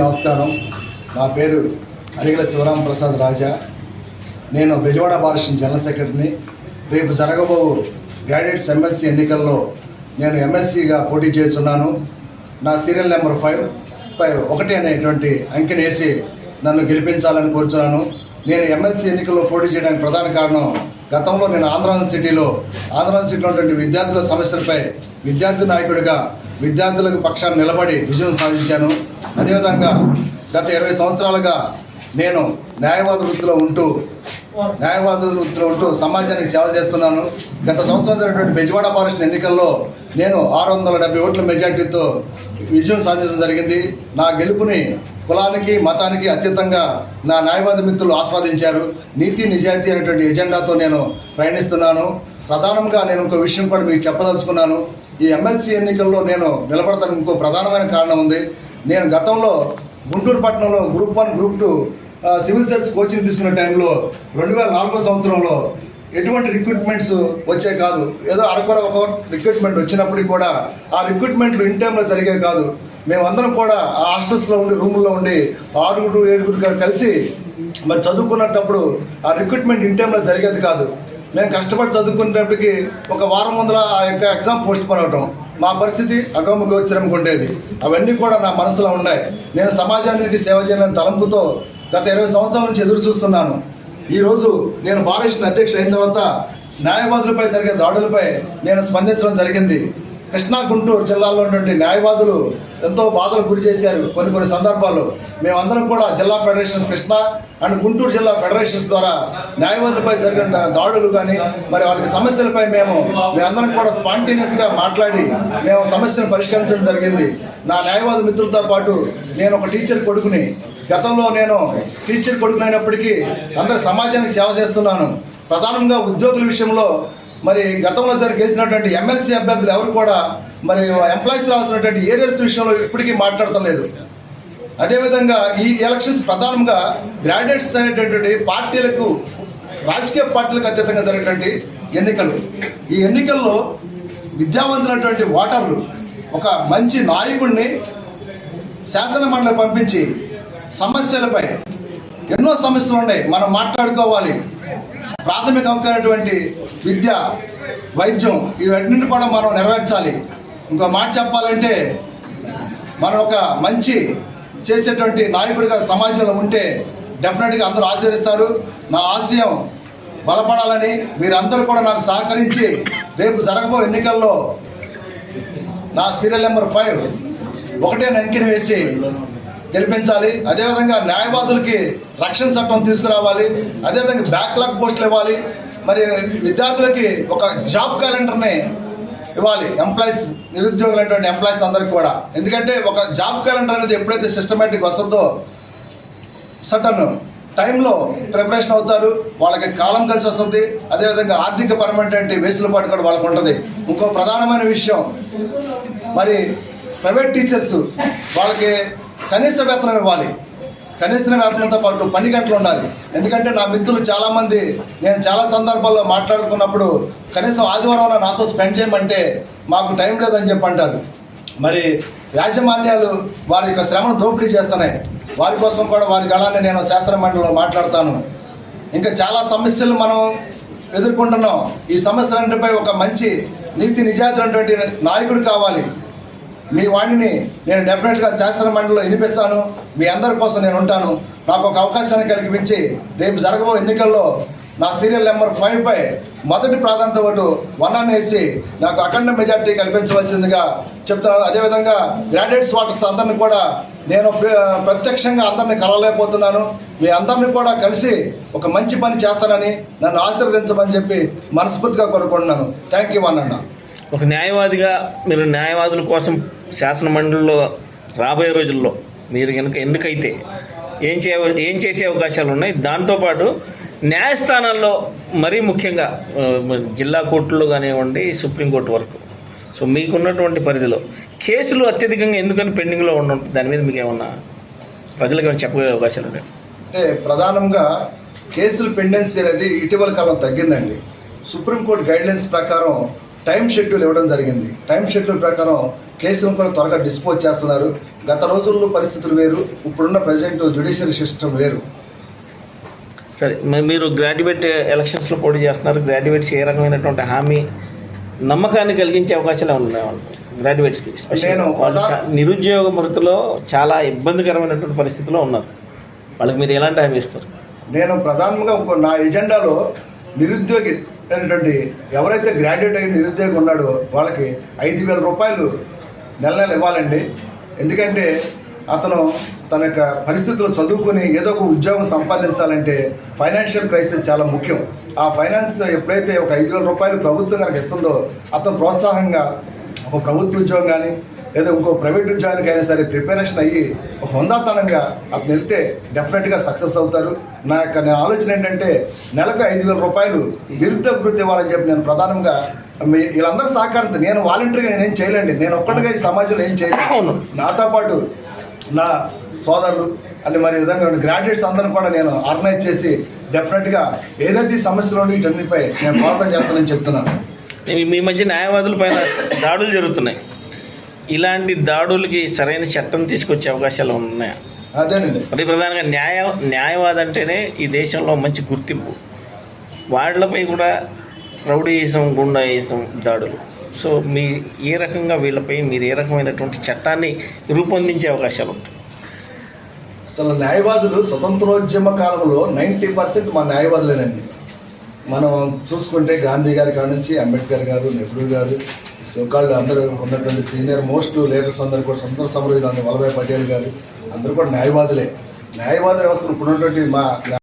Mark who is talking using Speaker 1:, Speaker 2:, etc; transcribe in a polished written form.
Speaker 1: నమస్కారం. నా పేరు అరిగల శివరాం ప్రసాద్ రాజా. నేను బెజవాడ బార్ అసోసియేషన్ జనరల్ సెక్రటరీని. రేపు జరగబో గ్రాడ్యుయేట్స్ ఎమ్మెల్సీ ఎన్నికల్లో నేను ఎమ్మెల్సీగా పోటీ చేస్తున్నాను. నా సీరియల్ నెంబర్ 5 అనేటువంటి అంకెను వేసి నన్ను గెలిపించాలని కోరుచున్నాను. నేను ఎమ్మెల్సీ ఎన్నికల్లో పోటీ చేయడానికి ప్రధాన కారణం, గతంలో నేను ఆంధ్ర యూనివర్సిటీలో ఉన్నటువంటి విద్యార్థుల సమస్యలపై విద్యార్థి నాయకుడిగా విద్యార్థులకు పక్షాన్ని నిలబడి విజయం సాధించాను. అదేవిధంగా గత 20 సంవత్సరాలుగా నేను న్యాయవాద వృత్తిలో ఉంటూ సమాజానికి సేవ చేస్తున్నాను. గత సంవత్సరం జరిగినటువంటి బెజవాడ బార్ అసోసియేషన్ ఎన్నికల్లో నేను 670 ఓట్ల మెజార్టీతో విజయం సాధించడం జరిగింది. నా గెలుపుని కులానికి మతానికి అతీతంగా నా న్యాయవాద మిత్రులు ఆస్వాదించారు. నీతి నిజాయితీ అనేటువంటి ఎజెండాతో నేను ప్రయాణిస్తున్నాను. ప్రధానంగా నేను ఇంకో విషయం కూడా మీకు చెప్పదలుచుకున్నాను. ఈ ఎమ్మెల్సీ ఎన్నికల్లో నేను నిలబడతానికి ఇంకో ప్రధానమైన కారణం ఉంది. నేను గతంలో గుంటూరు పట్టణంలో group 1, group 2 civil service coaching తీసుకునే టైంలో 2004 సంవత్సరంలో ఎటువంటి రిక్రూట్మెంట్స్ వచ్చాయి కాదు. ఏదో అరకొర ఒక రిక్రూట్మెంట్ వచ్చినప్పటికీ కూడా ఆ రిక్రూట్మెంట్లు ఇన్ టైంలో జరిగే కాదు. మేమందరం కూడా ఆ హాస్టల్స్లో ఉండి రూముల్లో ఉండి 6-7 కలిసి మరి చదువుకున్నప్పుడు ఆ రిక్రూట్మెంట్ ఇన్ టైంలో జరిగేది కాదు. మేము కష్టపడి చదువుకునేటప్పటికి ఒక వారం ముందర ఆ యొక్క ఎగ్జామ్ పోస్ట్ పోన్ అవటం, మా పరిస్థితి అగమగోచరంగా ఉండేది. అవన్నీ కూడా నా మనసులో ఉన్నాయి. నేను సమాజానికి సేవ చేయాలని తలంపుతో గత 20 సంవత్సరాల నుంచి ఎదురు చూస్తున్నాను. ఈరోజు నేను బార్ అసోసియేషన్ అధ్యక్షుడు అయిన తర్వాత న్యాయవాదులపై జరిగే దాడులపై నేను స్పందించడం జరిగింది. కృష్ణా గుంటూరు జిల్లాలో ఉన్నటువంటి న్యాయవాదులు ఎంతో బాధలకు గురి చేశారు. కొన్ని సందర్భాల్లో మేమందరం కూడా జిల్లా ఫెడరేషన్స్, కృష్ణా అండ్ గుంటూరు జిల్లా ఫెడరేషన్స్ ద్వారా న్యాయవాదులపై జరిగిన దాడులు కానీ మరి వాళ్ళకి సమస్యలపై మేమందరం కూడా స్పాంటేనియస్గా మాట్లాడి మేము సమస్యను పరిష్కరించడం జరిగింది. నా న్యాయవాద మిత్రులతో పాటు నేను ఒక టీచర్ కొడుకుని, గతంలో నేను టీచర్ కొడుకునైనప్పటికీ అందరి సమాజానికి సేవ చేస్తున్నాను. ప్రధానంగా ఉద్యోగుల విషయంలో మరి గతంలో గెలిచినటువంటి ఎమ్మెల్సీ అభ్యర్థులు ఎవరు కూడా మరి ఎంప్లాయీస్ రావాల్సినటువంటి ఏరియర్స్ విషయంలో ఇప్పటికీ మాట్లాడతలేదు. అదేవిధంగా ఈ ఎలక్షన్స్ ప్రధానంగా గ్రాడ్యుయేట్స్ అనేటటువంటి పార్టీలకు, రాజకీయ పార్టీలకు అతీతంగా జరిగేటువంటి ఎన్నికలు. ఈ ఎన్నికల్లో విద్యావంతులైనటువంటి ఓటర్లు ఒక మంచి నాయకుడిని శాసన మండలికి పంపించి సమస్యలపై, ఎన్నో సమస్యలు ఉన్నాయి, మనం మాట్లాడుకోవాలి. ప్రాథమిక అవకాశమైనటువంటి విద్య, వైద్యం, ఇవన్నింటినీ కూడా మనం నెరవేర్చాలి. ఇంకో మాట చెప్పాలంటే మనం ఒక మంచి చేసేటువంటి నాయకుడిగా సమాజంలో ఉంటే డెఫినెట్గా అందరూ ఆశీర్వదిస్తారు. నా ఆశయం బలపడాలని మీరందరూ కూడా నాకు సహకరించి రేపు జరగబో ఎన్నికల్లో నా సీరియల్ నెంబర్ 5 అంకెను వేసి గెలిపించాలి. అదేవిధంగా న్యాయవాదులకి రక్షణ చట్టం తీసుకురావాలి. అదేవిధంగా బ్యాక్లాగ్ పోస్టులు ఇవ్వాలి. మరి విద్యార్థులకి ఒక జాబ్ క్యాలెండర్ని ఇవ్వాలి. ఎంప్లాయీస్, నిరుద్యోగులైనటువంటి ఎంప్లాయీస్ అందరికీ కూడా. ఎందుకంటే ఒక జాబ్ క్యాలెండర్ అనేది ఎప్పుడైతే సిస్టమేటిక్ వస్తుందో సటన్ టైంలో ప్రిపరేషన్ అవుతారు, వాళ్ళకి కాలం కలిసి వస్తుంది. అదేవిధంగా ఆర్థిక పరమైనటువంటి వెసులుబాటు కూడా వాళ్ళకు ఉంటుంది. ఇంకో ప్రధానమైన విషయం, మరి ప్రైవేట్ టీచర్స్ వాళ్ళకి కనీస వేతనం ఇవ్వాలి. కనీస వేతనంతో పాటు 10 గంటలు ఉండాలి. ఎందుకంటే నా మిత్రులు చాలామంది నేను చాలా సందర్భాల్లో మాట్లాడుకున్నప్పుడు కనీసం ఆదివారం నాతో స్పెండ్ చేయమంటే మాకు టైం లేదని చెప్పి అంటారు. మరి యాజమాన్యాలు వారి యొక్క శ్రమను దోపిడీ చేస్తున్నాయి. వారి కోసం కూడా వారి గళాన్ని నేను శాసన మండలిలో మాట్లాడతాను. ఇంకా చాలా సమస్యలు మనం ఎదుర్కొంటున్నాం. ఈ సమస్యలన్నిటిపై ఒక మంచి నీతి నిజాయితీ అనేటువంటి నాయకుడు కావాలి. మీ వాణిని నేను డెఫినెట్గా శాసన మండలిలో వినిపిస్తాను. మీ అందరి కోసం నేను ఉంటాను. నాకు ఒక అవకాశాన్ని కల్పించి రేపు జరగబో ఎన్నికల్లో నా సీరియల్ నెంబర్ 5 మొదటి ప్రాధాన్యత ఓటు 1 వేసి నాకు అఖండ మెజార్టీ కల్పించవలసిందిగా చెప్తున్నాను. అదేవిధంగా గ్రాడ్యుయేట్స్ ఓటర్స్ అందరినీ కూడా నేను ప్రత్యక్షంగా అందరినీ కలవలేకపోతున్నాను. మీ అందరినీ కూడా కలిసి ఒక మంచి పని చేస్తానని నన్ను ఆశీర్వదించమని చెప్పి మనస్ఫూర్తిగా కోరుకుంటున్నాను. థ్యాంక్ యూ అన్న.
Speaker 2: ఒక న్యాయవాదిగా మీరు న్యాయవాదుల కోసం శాసన మండలిలో రాబోయే రోజుల్లో మీరు కనుక ఎన్నికైతే ఏం చేసే అవకాశాలు ఉన్నాయి? దాంతోపాటు న్యాయస్థానాల్లో మరీ ముఖ్యంగా జిల్లా కోర్టులో కానివ్వండి, సుప్రీంకోర్టు వరకు, సో మీకున్నటువంటి పరిధిలో కేసులు అత్యధికంగా ఎందుకని పెండింగ్లో ఉండడం, దాని మీద మీకు ఏమన్నా ప్రజలకు ఏమైనా చెప్పే అవకాశాలు ఉన్నాయి?
Speaker 1: అంటే ప్రధానంగా కేసులు పెండెన్సీ అనేది ఇటీవల కాలం తగ్గిందండి. సుప్రీంకోర్టు గైడ్లైన్స్ ప్రకారం టైం షెడ్యూల్ ఇవ్వడం జరిగింది. టైం షెడ్యూల్ ప్రకారం కేసులను కూడా త్వరగా డిస్పోజ్ చేస్తున్నారు. గత రోజుల్లో పరిస్థితులు వేరు, ఇప్పుడున్న ప్రజెంట్ జ్యుడిషియరీ సిస్టమ్ వేరు.
Speaker 2: సరే, మరి మీరు గ్రాడ్యుయేట్ ఎలక్షన్స్లో పోటీ చేస్తున్నారు. గ్రాడ్యుయేట్స్ ఏ రకమైనటువంటి హామీ నమ్మకాన్ని కలిగించే అవకాశాలు ఏమైనా ఉన్నాయి వాళ్ళు గ్రాడ్యుయేట్స్కి?
Speaker 1: నేను
Speaker 2: వాళ్ళు నిరుద్యోగ మృతిలో చాలా ఇబ్బందికరమైనటువంటి పరిస్థితిలో ఉన్నారు. వాళ్ళకి మీరు ఎలాంటి హామీ ఇస్తారు?
Speaker 1: నేను ప్రధానంగా నా ఎజెండాలో నిరుద్యోగి అనేటువంటి ఎవరైతే గ్రాడ్యుయేట్ అయిన నిరుద్యోగి ఉన్నాడో వాళ్ళకి 5,000 రూపాయలు నెల ఇవ్వాలండి. ఎందుకంటే అతను తన యొక్క పరిస్థితులు చదువుకొని ఏదో ఒక ఉద్యోగం సంపాదించాలంటే ఫైనాన్షియల్ క్రైసిస్ చాలా ముఖ్యం. ఆ ఫైనాన్స్ ఎప్పుడైతే ఒక 5,000 రూపాయలు ప్రభుత్వం కనుక ఇస్తుందో అతను ప్రోత్సాహంగా ఒక ప్రభుత్వ ఉద్యోగం కానీ లేదా ఇంకో ప్రైవేట్ ఉద్యోగానికి అయినా సరే ప్రిపరేషన్ అయ్యి ఒక హుందాతనంగా అతను వెళ్తే డెఫినెట్గా సక్సెస్ అవుతారు. నా ఆలోచన ఏంటంటే నెలకు 5,000 రూపాయలు నిరుద్యోగ వృత్తి ఇవ్వాలని చెప్పి నేను ప్రధానంగా వీళ్ళందరూ సహకారంతో, నేను వాలంటీర్గా నేనేం చేయలేండి, నేను ఒక్కటిగా ఈ సమాజంలో ఏం చేయలేను. నాతో పాటు నా సోదరులు అంటే మరి విధంగా గ్రాడ్యుయేట్స్ అందరూ కూడా నేను ఆర్గనైజ్ చేసి డెఫినెట్గా ఏదైతే ఈ సమస్యలు వీటన్నిటిపై నేను పోరాటం చేస్తానని చెప్తున్నాను.
Speaker 2: మీ మధ్య న్యాయవాదుల పైన దాడులు జరుగుతున్నాయి. ఇలాంటి దాడులకి సరైన చట్టం తీసుకొచ్చే అవకాశాలు ఉన్నాయా?
Speaker 1: అదేనండి,
Speaker 2: మరి ప్రధానంగా న్యాయవాది అంటేనే ఈ దేశంలో మంచి గుర్తింపు. వాళ్ళపై కూడా రౌడీయిజం, గుండాయిజం దాడులు. సో ఏ రకంగా వీళ్ళపై మీరు ఏ రకమైనటువంటి చట్టాన్ని రూపొందించే అవకాశాలు ఉంటాయి?
Speaker 1: అసలు న్యాయవాదులు స్వతంత్రోద్యమ కాలంలో 90% మా న్యాయవాదులేనండి. మనం చూసుకుంటే గాంధీ గారి కాడ నుంచి అంబేద్కర్ గారు, నెహ్రూ గారు, సోకాళ్ళు అందరూ ఉన్నటువంటి సీనియర్ మోస్ట్ లీడర్స్ అందరూ కూడా స్వతంత్ర సమరయోధులు వల్లభాయ్ పటేల్ గారు అందరూ కూడా న్యాయవాదులే. న్యాయవాద వ్యవస్థలు ఇప్పుడు ఉన్నటువంటి మా